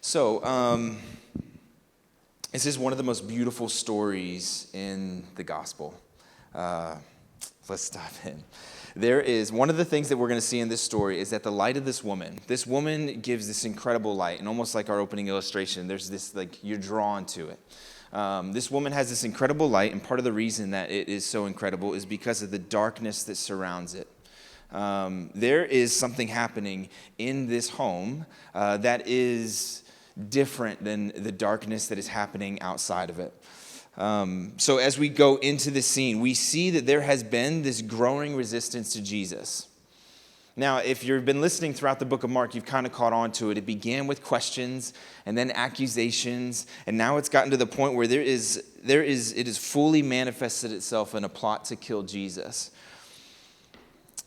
So, this is one of the most beautiful stories in the gospel. Let's dive in. There is one of the things that we're going to see in this story is that the light of this woman gives this incredible light, and almost like our opening illustration, there's this, like, you're drawn to it. This woman has this incredible light, and part of the reason that it is so incredible is because of the darkness that surrounds it. There is something happening in this home that is different than the darkness that is happening outside of it. So as we go into this scene, we see that there has been this growing resistance to Jesus. Now, if you've been listening throughout the book of Mark, you've kind of caught on to it. It began with questions and then accusations, and now it's gotten to the point where it has fully manifested itself in a plot to kill Jesus.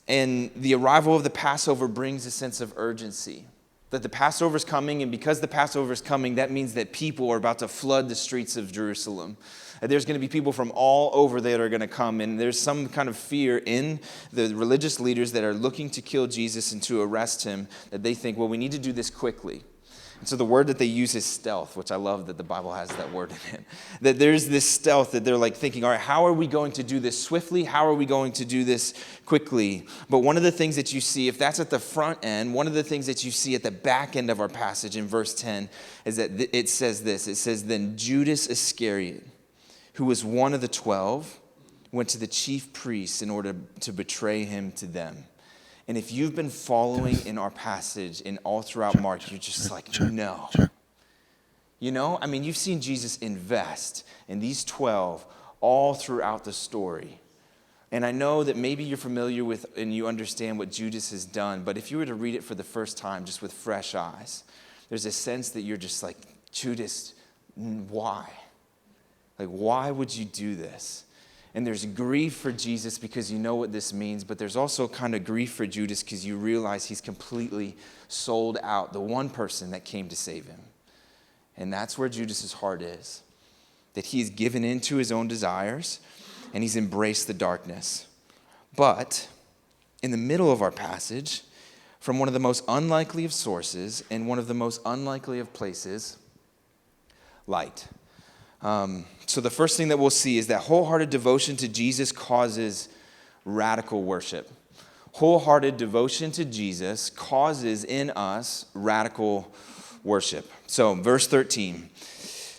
And the arrival of the Passover brings a sense of urgency. That the Passover is coming, and because the Passover is coming, that means that people are about to flood the streets of Jerusalem. There's going to be people from all over that are going to come, and there's some kind of fear in the religious leaders that are looking to kill Jesus and to arrest him, that they think, well, we need to do this quickly. And so the word that they use is stealth, which I love that the Bible has that word in it. That there's this stealth that they're like thinking, all right, how are we going to do this swiftly? How are we going to do this quickly? But one of the things that you see, if that's at the front end, one of the things that you see at the back end of our passage in verse 10 is that it says this. It says, then Judas Iscariot, who was one of the 12, went to the chief priests in order to betray him to them. And if you've been following in our passage and all throughout Mark, you're just like, no. You know, I mean, you've seen Jesus invest in these 12 all throughout the story. And I know that maybe you're familiar with and you understand what Judas has done, but if you were to read it for the first time just with fresh eyes, there's a sense that you're just like, Judas, why? Like, why would you do this? And there's grief for Jesus because you know what this means, but there's also kind of grief for Judas because you realize he's completely sold out the one person that came to save him. And that's where Judas's heart is, that he's given in to his own desires and he's embraced the darkness. But in the middle of our passage, from one of the most unlikely of sources and one of the most unlikely of places, light. So the first thing that we'll see is that wholehearted devotion to Jesus causes radical worship. Wholehearted devotion to Jesus causes in us radical worship. So verse 13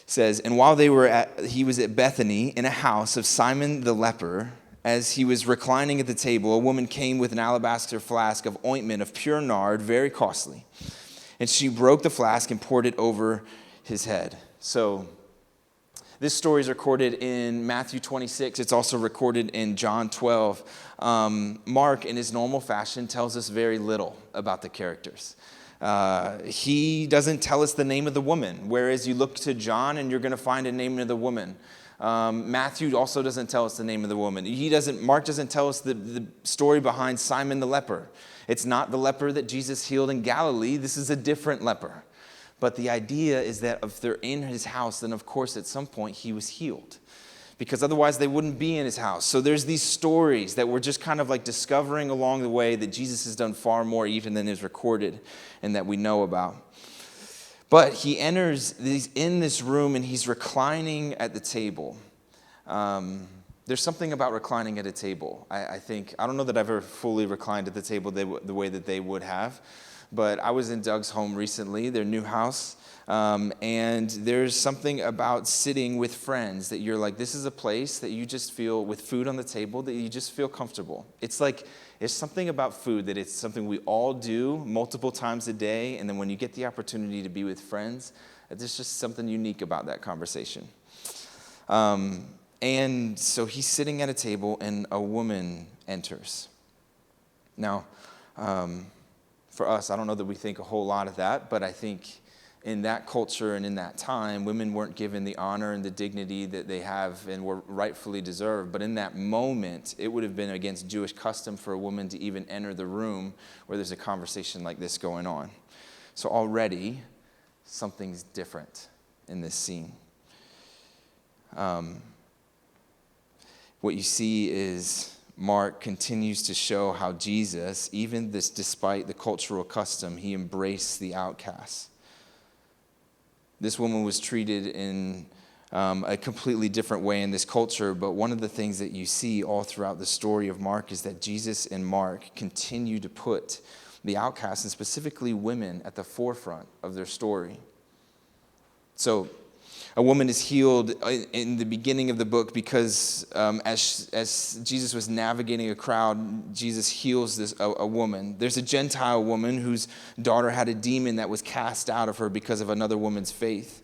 says, and while he was at Bethany in a house of Simon the leper, as he was reclining at the table, a woman came with an alabaster flask of ointment of pure nard, very costly. And she broke the flask and poured it over his head. So this story is recorded in Matthew 26. It's also recorded in John 12. Mark, in his normal fashion, tells us very little about the characters. He doesn't tell us the name of the woman, whereas you look to John and you're going to find a name of the woman. Matthew also doesn't tell us the name of the woman. Mark doesn't tell us the story behind Simon the leper. It's not the leper that Jesus healed in Galilee. This is a different leper. But the idea is that if they're in his house, then of course at some point he was healed. Because otherwise they wouldn't be in his house. So there's these stories that we're just kind of like discovering along the way that Jesus has done far more even than is recorded and that we know about. But he's in this room and he's reclining at the table. There's something about reclining at a table. I don't know that I've ever fully reclined at the table the way that they would have. But I was in Doug's home recently, their new house, and there's something about sitting with friends that you're like, this is a place that you just feel, with food on the table, that you just feel comfortable. It's like, there's something about food that it's something we all do multiple times a day, and then when you get the opportunity to be with friends, there's just something unique about that conversation. And so he's sitting at a table, and a woman enters. Now, for us, I don't know that we think a whole lot of that, but I think in that culture and in that time, women weren't given the honor and the dignity that they have and were rightfully deserved. But in that moment, it would have been against Jewish custom for a woman to even enter the room where there's a conversation like this going on. So already, something's different in this scene. What you see is Mark continues to show how Jesus, even this despite the cultural custom, he embraced the outcasts. This woman was treated in a completely different way in this culture, but one of the things that you see all throughout the story of Mark is that Jesus and Mark continue to put the outcasts, and specifically women, at the forefront of their story. So a woman is healed in the beginning of the book because as Jesus was navigating a crowd, Jesus heals a woman. There's a Gentile woman whose daughter had a demon that was cast out of her because of another woman's faith.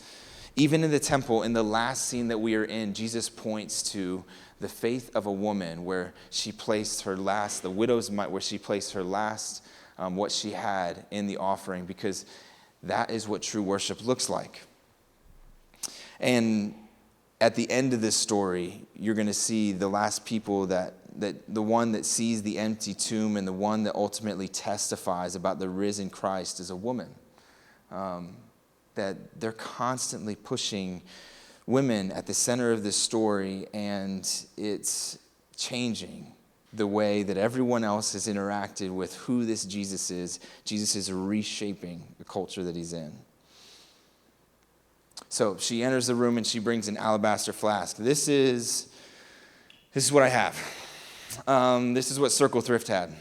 Even in the temple, in the last scene that we are in, Jesus points to the faith of a woman where she placed her last, the widow's mite, where she placed her last, what she had in the offering, because that is what true worship looks like. And at the end of this story, you're going to see the last people that the one that sees the empty tomb and the one that ultimately testifies about the risen Christ is a woman. That they're constantly pushing women at the center of this story, and it's changing the way that everyone else has interacted with who this Jesus is. Jesus is reshaping the culture that he's in. So she enters the room and she brings an alabaster flask. This is what I have. This is what Circle Thrift had.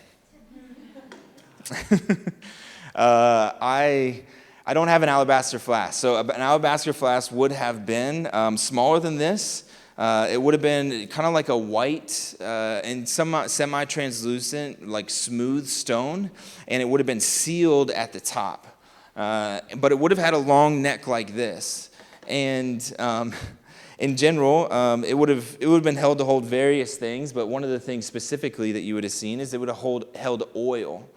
I don't have an alabaster flask. So an alabaster flask would have been smaller than this. It would have been kind of like a white and semi-translucent, like smooth stone, and it would have been sealed at the top. But it would have had a long neck like this. And in general, it would have been held to hold various things, but one of the things specifically that you would have seen is it would have held oil.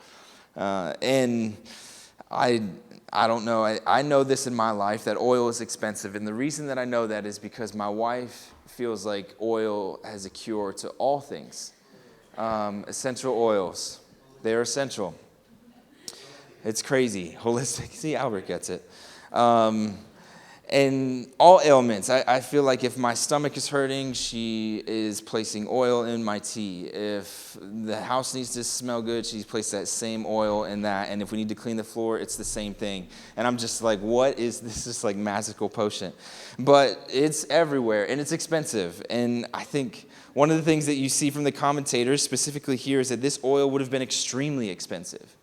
And I don't know. I know this in my life, that oil is expensive. And the reason that I know that is because my wife feels like oil has a cure to all things. Essential oils. They're essential. It's crazy. Holistic. See, Albert gets it. And all ailments. I feel like if my stomach is hurting, she is placing oil in my tea. If the house needs to smell good, she's placed that same oil in that. And if we need to clean the floor, it's the same thing. And I'm just like, what is this? Is like magical potion. But it's everywhere, and it's expensive. And I think one of the things that you see from the commentators, specifically here, is that this oil would have been extremely expensive.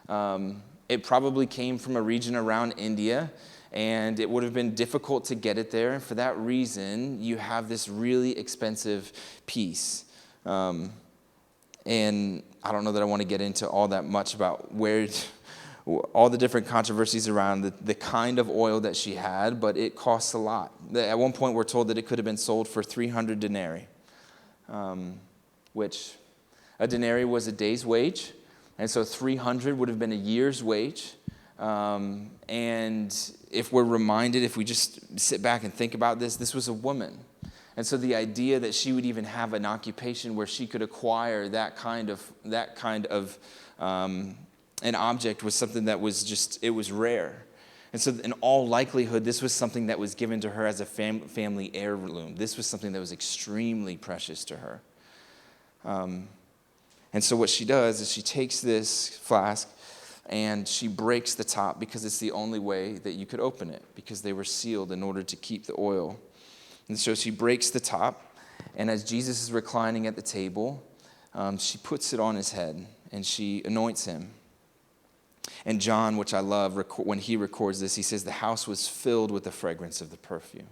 It probably came from a region around India, and it would have been difficult to get it there. And for that reason, you have this really expensive piece. And I don't know that I want to get into all that much about all the different controversies around the kind of oil that she had, but it costs a lot. At one point, we're told that it could have been sold for 300 denarii, which a denarii was a day's wage. And so 300 would have been a year's wage. And if we're reminded, if we just sit back and think about this was a woman. And so the idea that she would even have an occupation where she could acquire that kind of an object was something that was it was rare. And so in all likelihood, this was something that was given to her as a family heirloom. This was something that was extremely precious to her. And so what she does is she takes this flask and she breaks the top, because it's the only way that you could open it, because they were sealed in order to keep the oil. And so she breaks the top, and as Jesus is reclining at the table, she puts it on his head and she anoints him. And John, which I love, when he records this, he says the house was filled with the fragrance of the perfume.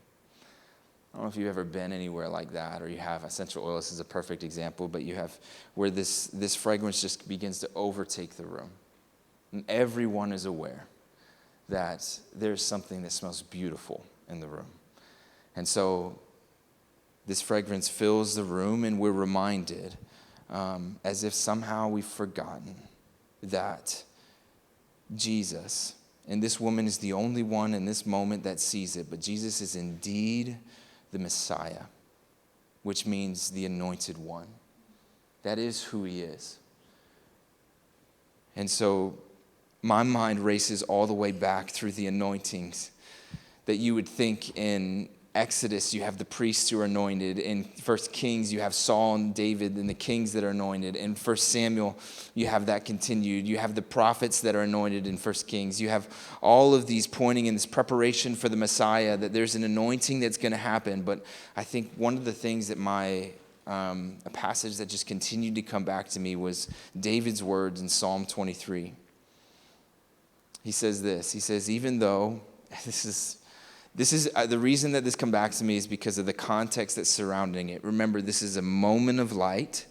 I don't know if you've ever been anywhere like that, or you have. Essential oil, this is a perfect example, but you have where this fragrance just begins to overtake the room. And everyone is aware that there's something that smells beautiful in the room. And so this fragrance fills the room, and we're reminded, as if somehow we've forgotten, that Jesus, and this woman is the only one in this moment that sees it, but Jesus is indeed the Messiah, which means the anointed one. That is who he is. And so my mind races all the way back through the anointings that you would think in Exodus, you have the priests who are anointed. In 1 Kings, you have Saul and David and the kings that are anointed. In 1 Samuel, you have that continued. You have the prophets that are anointed in 1 Kings. You have all of these pointing in this preparation for the Messiah, that there's an anointing that's going to happen. But I think one of the things that a passage that just continued to come back to me was David's words in Psalm 23. He says this. He says, even though this is the reason that this come back to me is because of the context that's surrounding it. Remember, this is a moment of light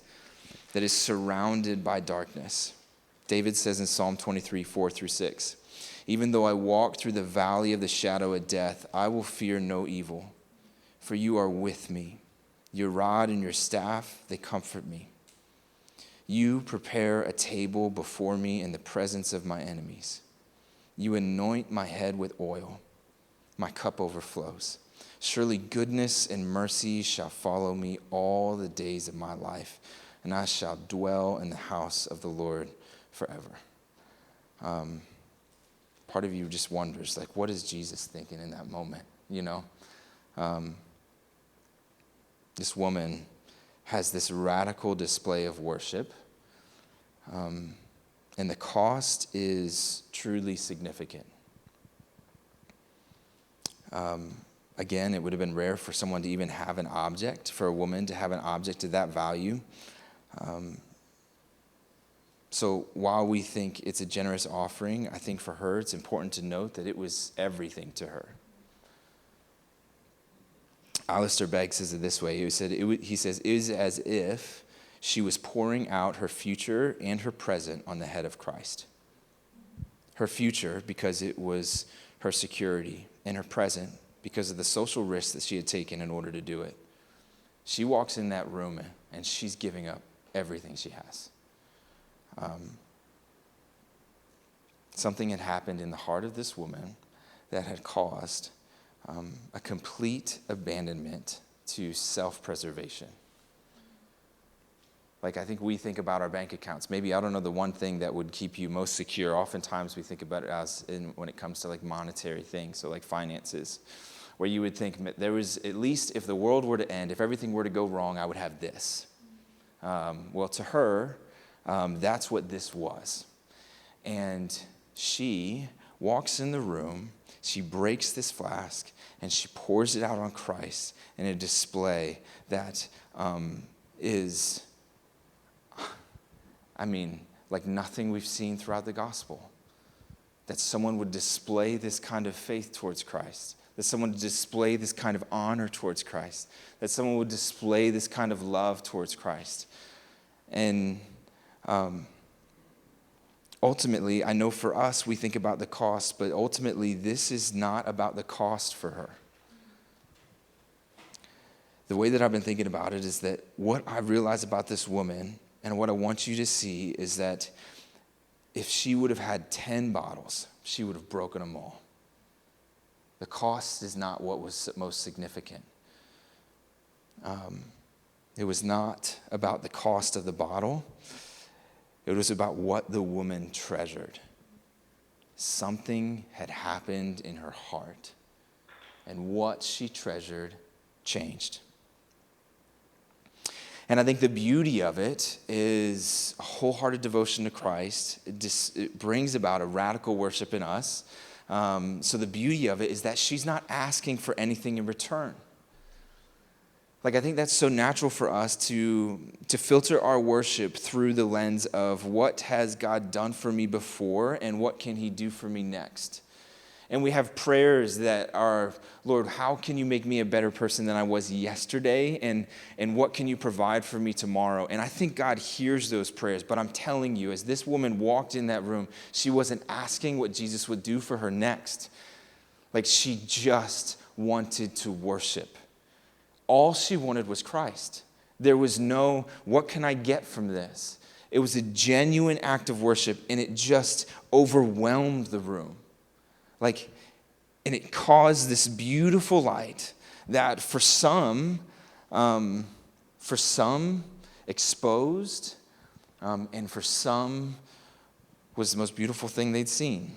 that is surrounded by darkness. David says in Psalm 23, 4-6, even though I walk through the valley of the shadow of death, I will fear no evil, for you are with me. Your rod and your staff, they comfort me. You prepare a table before me in the presence of my enemies. You anoint my head with oil. My cup overflows. Surely goodness and mercy shall follow me all the days of my life, and I shall dwell in the house of the Lord forever. Part of you just wonders, like, what is Jesus thinking in that moment? You know, this woman has this radical display of worship, and the cost is truly significant. Again, it would have been rare for someone to even have an object, for a woman to have an object of that value. So while we think it's a generous offering, I think for her it's important to note that it was everything to her. Alistair Begg says it this way. He says, it is as if she was pouring out her future and her present on the head of Christ. Her future because it was her security, and her present because of the social risks that she had taken in order to do it. She walks in that room and she's giving up everything she has. Something had happened in the heart of this woman that had caused a complete abandonment to self-preservation. Like, I think we think about our bank accounts. Maybe, I don't know, the one thing that would keep you most secure. Oftentimes we think about it as when it comes to like monetary things, so like finances, where you would think there was, at least if the world were to end, if everything were to go wrong, I would have this. Well, to her, that's what this was. And she walks in the room, she breaks this flask, and she pours it out on Christ in a display that is, like nothing we've seen throughout the gospel. That someone would display this kind of faith towards Christ. That someone would display this kind of honor towards Christ. That someone would display this kind of love towards Christ. And ultimately, I know for us, we think about the cost, but ultimately, this is not about the cost for her. The way that I've been thinking about it is that what I realize about this woman, and what I want you to see, is that if she would have had 10 bottles, she would have broken them all. The cost is not what was most significant. It was not about the cost of the bottle. It was about what the woman treasured. Something had happened in her heart, and what she treasured changed. And I think the beauty of it is a wholehearted devotion to Christ. It brings about a radical worship in us. So the beauty of it is that she's not asking for anything in return. Like, I think that's so natural for us to filter our worship through the lens of what has God done for me before and what can he do for me next. And we have prayers that are, Lord, how can you make me a better person than I was yesterday? And what can you provide for me tomorrow? And I think God hears those prayers. But I'm telling you, as this woman walked in that room, she wasn't asking what Jesus would do for her next. Like, she just wanted to worship. All she wanted was Christ. There was no, what can I get from this? It was a genuine act of worship, and it just overwhelmed the room. And it caused this beautiful light that for some exposed, and for some was the most beautiful thing they'd seen.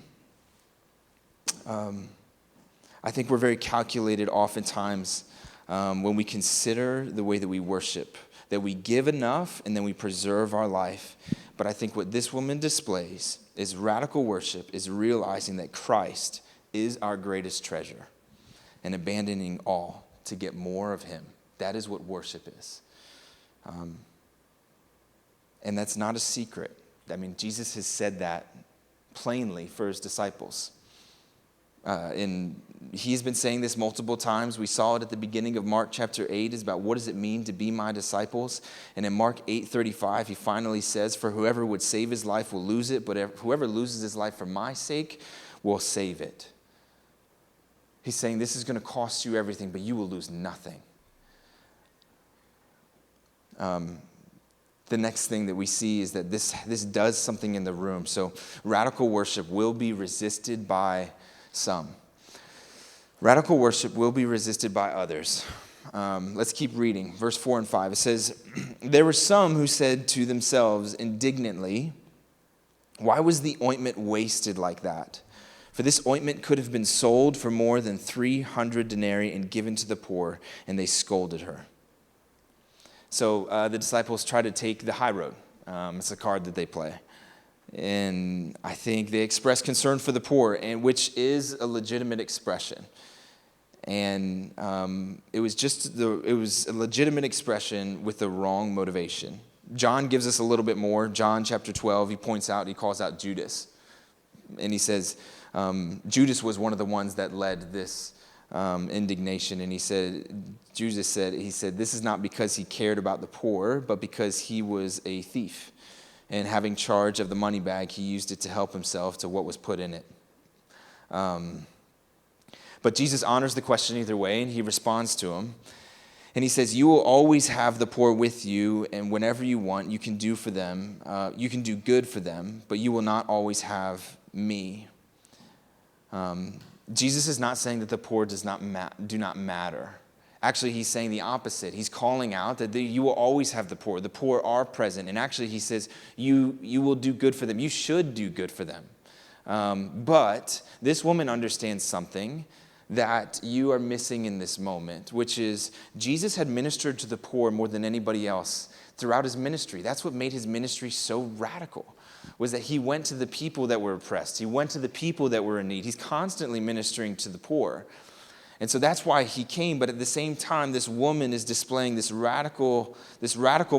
I think we're very calculated oftentimes when we consider the way that we worship, that we give enough and then we preserve our life. But I think what this woman displays is radical worship, is realizing that Christ is our greatest treasure and abandoning all to get more of him. That is what worship is. And that's not a secret. I mean, Jesus has said that plainly for his disciples. And he's been saying this multiple times. We saw it at the beginning of Mark chapter 8, is about what does it mean to be my disciples. And in Mark 8:35, he finally says, for whoever would save his life will lose it, but whoever loses his life for my sake will save it. He's saying this is going to cost you everything, but you will lose nothing. The next thing that we see is that this does something in the room. So radical worship will be resisted by some. Radical worship will be resisted by others. Let's keep reading. Verse 4 and 5. It says, there were some who said to themselves indignantly, why was the ointment wasted like that? For this ointment could have been sold for more than 300 denarii and given to the poor, and they scolded her. So the disciples try to take the high road. It's a card that they play. And I think they express concern for the poor, and which is a legitimate expression. And it was a legitimate expression with the wrong motivation. John gives us a little bit more. John chapter 12, he calls out Judas. And he says, Judas was one of the ones that led this indignation. And he said, this is not because he cared about the poor, but because he was a thief. And having charge of the money bag, he used it to help himself to what was put in it. But Jesus honors the question either way, and he responds to him. And he says, you will always have the poor with you, and whenever you want, you can do for them. You can do good for them, but you will not always have me. Jesus is not saying that the poor do not matter. Actually, he's saying the opposite. He's calling out that you will always have the poor. The poor are present. And actually, he says, you will do good for them. You should do good for them. But this woman understands something that you are missing in this moment, which is Jesus had ministered to the poor more than anybody else throughout his ministry. That's what made his ministry so radical, was that he went to the people that were oppressed. He went to the people that were in need. He's constantly ministering to the poor. And so that's why he came. But at the same time, this woman is displaying this radical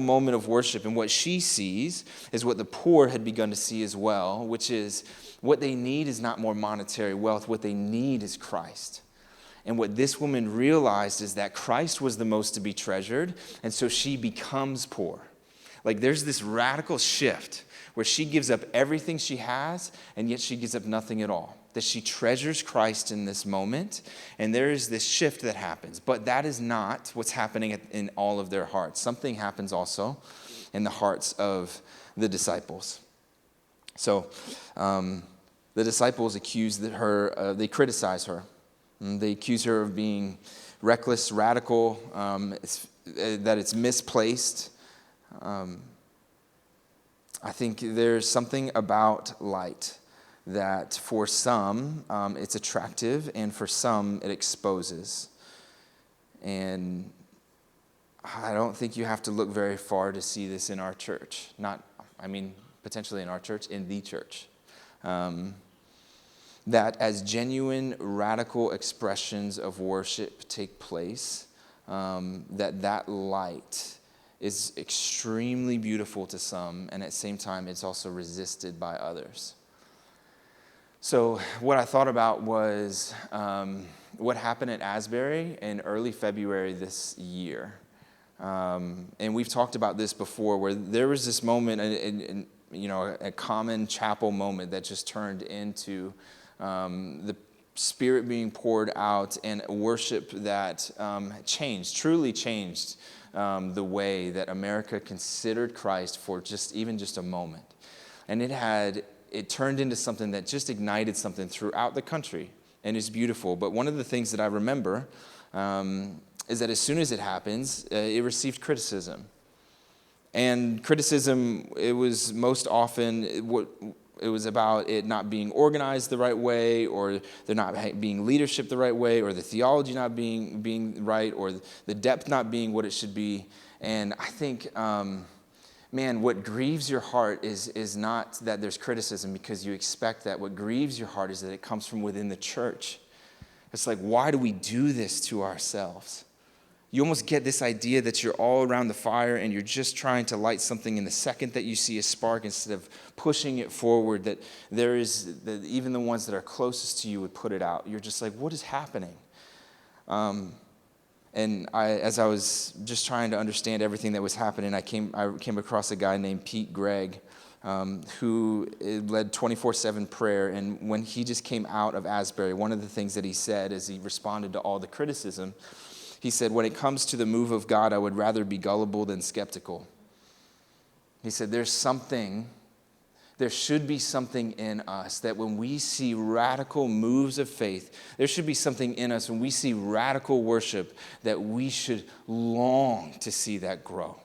moment of worship. And what she sees is what the poor had begun to see as well, which is what they need is not more monetary wealth. What they need is Christ. And what this woman realized is that Christ was the most to be treasured. And so she becomes poor. Like there's this radical shift where she gives up everything she has, and yet she gives up nothing at all. That she treasures Christ in this moment, and there is this shift that happens. But that is not what's happening in all of their hearts. Something happens also in the hearts of the disciples. So the disciples accuse her, they criticize her. They accuse her of being reckless, radical, that it's misplaced. I think there's something about light that for some it's attractive, and for some it exposes. And I don't think you have to look very far to see this in our church. Potentially in our church, in the church. That as genuine, radical expressions of worship take place, that light is extremely beautiful to some, and at the same time, it's also resisted by others. So what I thought about was what happened at Asbury in early February this year. And we've talked about this before, where there was this moment, a common chapel moment that just turned into the Spirit being poured out and worship that truly changed the way that America considered Christ for just a moment. And it turned into something that just ignited something throughout the country, and it's beautiful. But one of the things that I remember is that as soon as it happens, it received criticism. And criticism, it was most often it was about it not being organized the right way, or there not being leadership the right way, or the theology not being right, or the depth not being what it should be. And I think, man, what grieves your heart is not that there's criticism because you expect that. What grieves your heart is that it comes from within the church. It's like, why do we do this to ourselves? You almost get this idea that you're all around the fire and you're just trying to light something, in the second that you see a spark, instead of pushing it forward, that there is, that even the ones that are closest to you would put it out. You're just like, what is happening? And as I was just trying to understand everything that was happening, I came across a guy named Pete Greig, who led 24/7 prayer. And when he just came out of Asbury, one of the things that he said as he responded to all the criticism, he said, when it comes to the move of God, I would rather be gullible than skeptical. He said, there should be something in us that when we see radical moves of faith, there should be something in us when we see radical worship that we should long to see that grow.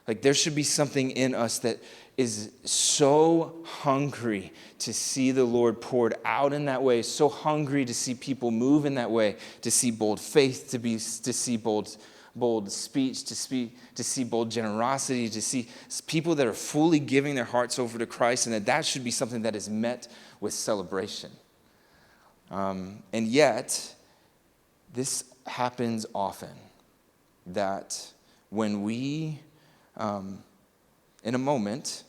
Like there should be something in us that is so hungry to see the Lord poured out in that way, so hungry to see people move in that way, to see bold faith, to see bold speech, to see bold generosity, to see people that are fully giving their hearts over to Christ, and that should be something that is met with celebration. And yet, this happens often, that when we, in a moment,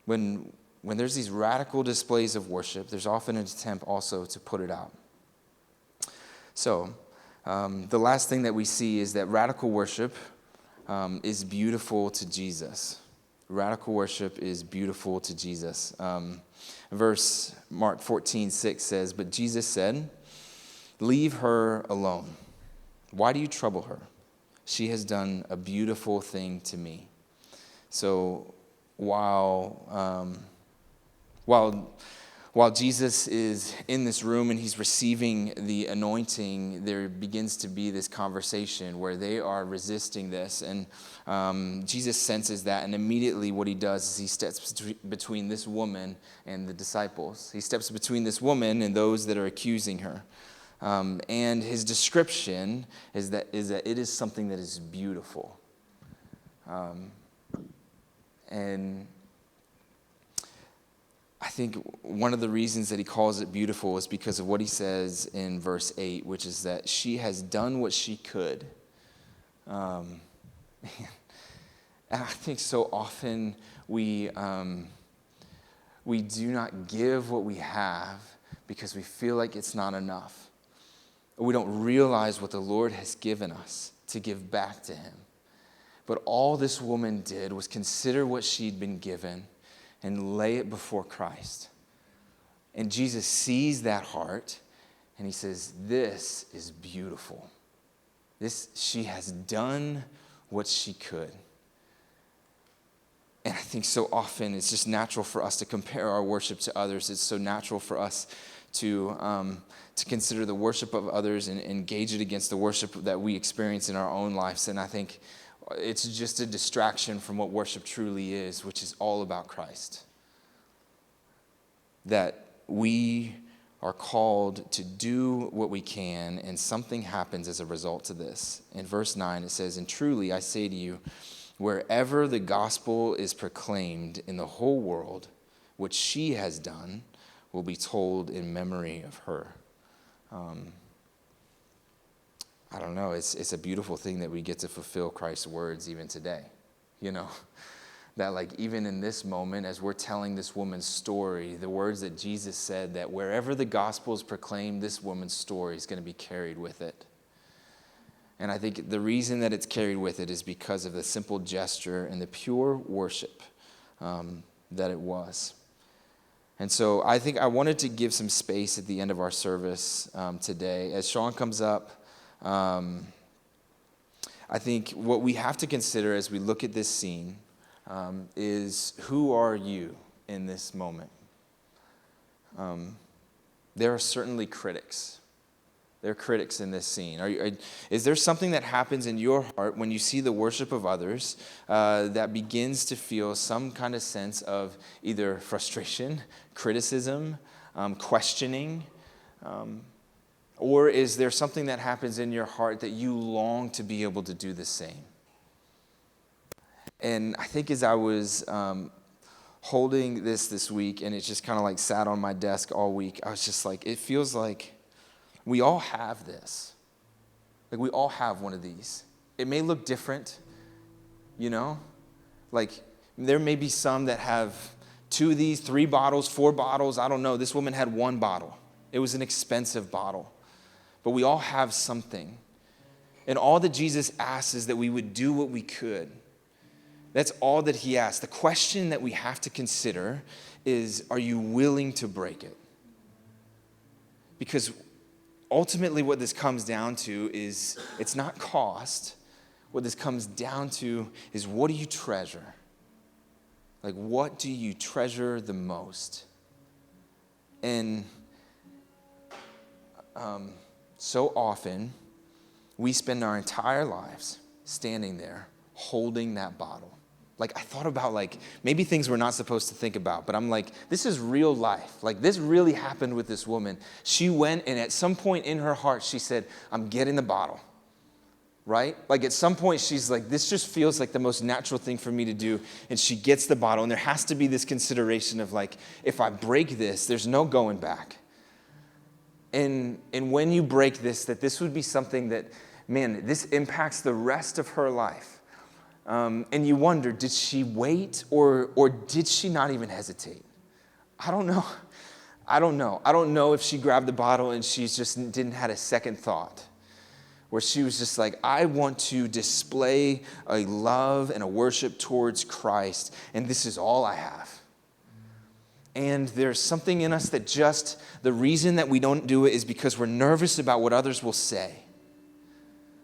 when there's these radical displays of worship, there's often an attempt also to put it out. So, the last thing that we see is that radical worship is beautiful to Jesus. Radical worship is beautiful to Jesus. Verse Mark 14:6 says, but Jesus said, leave her alone. Why do you trouble her? She has done a beautiful thing to me. So while Jesus is in this room and he's receiving the anointing, there begins to be this conversation where they are resisting this. And Jesus senses that, and immediately what he does is he steps between this woman and the disciples. He steps between this woman and those that are accusing her. And his description is that it is something that is beautiful. And I think one of the reasons that he calls it beautiful is because of what he says in verse 8, which is that she has done what she could. And I think so often we do not give what we have because we feel like it's not enough. We don't realize what the Lord has given us to give back to him. But all this woman did was consider what she'd been given and lay it before Christ. And Jesus sees that heart and he says, this is beautiful. She has done what she could. And I think so often it's just natural for us to compare our worship to others. It's so natural for us to consider the worship of others and engage it against the worship that we experience in our own lives. And I think it's just a distraction from what worship truly is, which is all about Christ. That we are called to do what we can, and something happens as a result of this. In verse 9, it says, and truly I say to you, wherever the gospel is proclaimed in the whole world, what she has done will be told in memory of her. I don't know, it's a beautiful thing that we get to fulfill Christ's words even today, you know, that like even in this moment, as we're telling this woman's story, the words that Jesus said, that wherever the gospel is proclaimed, this woman's story is going to be carried with it. And I think the reason that it's carried with it is because of the simple gesture and the pure worship that it was. And so I think I wanted to give some space at the end of our service today. As Sean comes up, I think what we have to consider as we look at this scene is, who are you in this moment? There are certainly critics. They're critics in this scene. Is there something that happens in your heart when you see the worship of others that begins to feel some kind of sense of either frustration, criticism, questioning? Or is there something that happens in your heart that you long to be able to do the same? And I think as I was holding this week, and it just kind of like sat on my desk all week, I was just like, it feels like we all have this. Like we all have one of these. It may look different, you know? Like there may be some that have 2 of these, 3 bottles, 4 bottles. I don't know. This woman had 1 bottle. It was an expensive bottle. But we all have something. And all that Jesus asks is that we would do what we could. That's all that he asks. The question that we have to consider is, are you willing to break it? Because ultimately what this comes down to is, it's not cost. What this comes down to is, what do you treasure? Like, what do you treasure the most? And so often, we spend our entire lives standing there holding that bottle. Like, I thought about, like, maybe things we're not supposed to think about, but I'm like, this is real life. Like, this really happened with this woman. She went, and at some point in her heart, she said, I'm getting the bottle, right? Like, at some point, she's like, this just feels like the most natural thing for me to do, and she gets the bottle, and there has to be this consideration of, like, if I break this, there's no going back. And when you break this, that this would be something that, man, this impacts the rest of her life. And you wonder, did she wait or did she not even hesitate? I don't know. I don't know if she grabbed the bottle and she just didn't had a second thought, where she was just like, I want to display a love and a worship towards Christ, and this is all I have. And there's something in us that just, the reason that we don't do it is because we're nervous about what others will say.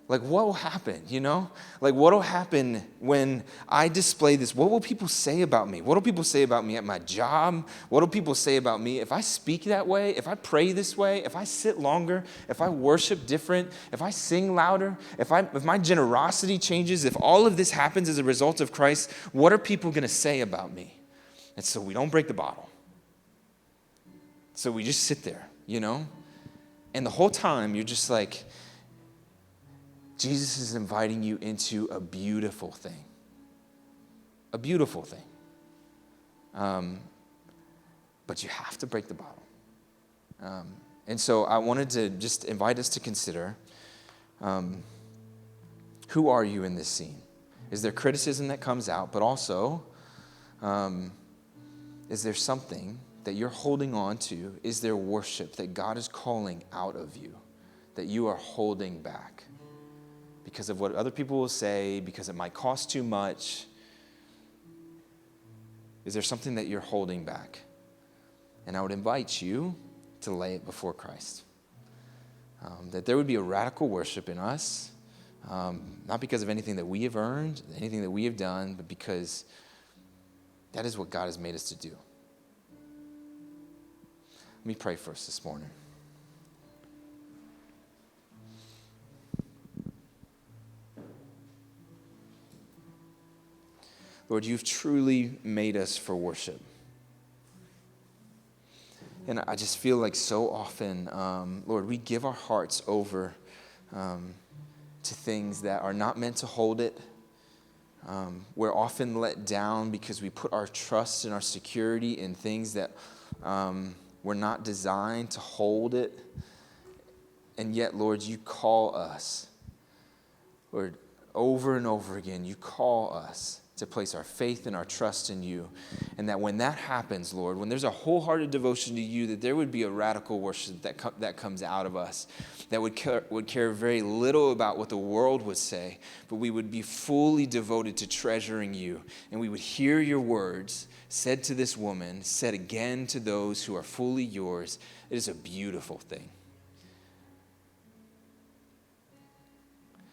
Like, what will happen, you know? Like, what will happen when I display this? What will people say about me? What will people say about me at my job? What will people say about me if I speak that way, if I pray this way, if I sit longer, if I worship different, if I sing louder, if my generosity changes, if all of this happens as a result of Christ, what are people going to say about me? And so we don't break the bottle. So we just sit there, you know? And the whole time, you're just like, Jesus is inviting you into a beautiful thing. A beautiful thing. But you have to break the bottle. And so I wanted to just invite us to consider, who are you in this scene? Is there criticism that comes out, but also, is there something that you're holding on to? Is there worship that God is calling out of you that you are holding back? Because of what other people will say, because it might cost too much. Is there something that you're holding back? And I would invite you to lay it before Christ. That there would be a radical worship in us, not because of anything that we have earned, anything that we have done, but because that is what God has made us to do. Let me pray for us this morning. Lord, you've truly made us for worship. And I just feel like so often, Lord, we give our hearts over to things that are not meant to hold it. We're often let down because we put our trust and our security in things that were not designed to hold it. And yet, Lord, you call us. Lord, over and over again, you call us to place our faith and our trust in you. And that when that happens, Lord, when there's a wholehearted devotion to you, that there would be a radical worship that comes out of us that would care very little about what the world would say, but we would be fully devoted to treasuring you. And we would hear your words said to this woman, said again to those who are fully yours. It is a beautiful thing.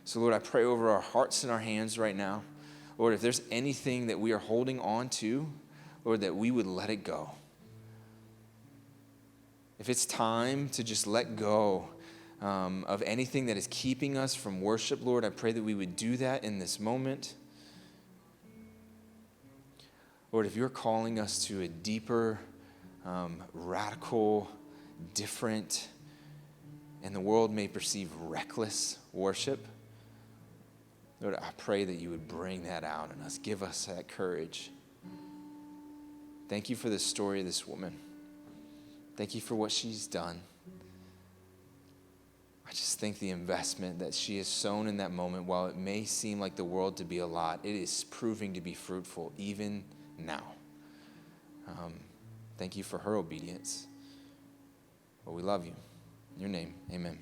So, Lord, I pray over our hearts and our hands right now. Lord, if there's anything that we are holding on to, Lord, that we would let it go. If it's time to just let go of anything that is keeping us from worship, Lord. I pray that we would do that in this moment. Lord, if you're calling us to a deeper, radical, different, and the world may perceive reckless worship, Lord, I pray that you would bring that out in us. Give us that courage. Thank you for the story of this woman. Thank you for what she's done. I just think the investment that she has sown in that moment, while it may seem like the world to be a lot, it is proving to be fruitful even now. Thank you for her obedience. Well, we love you. In your name, amen.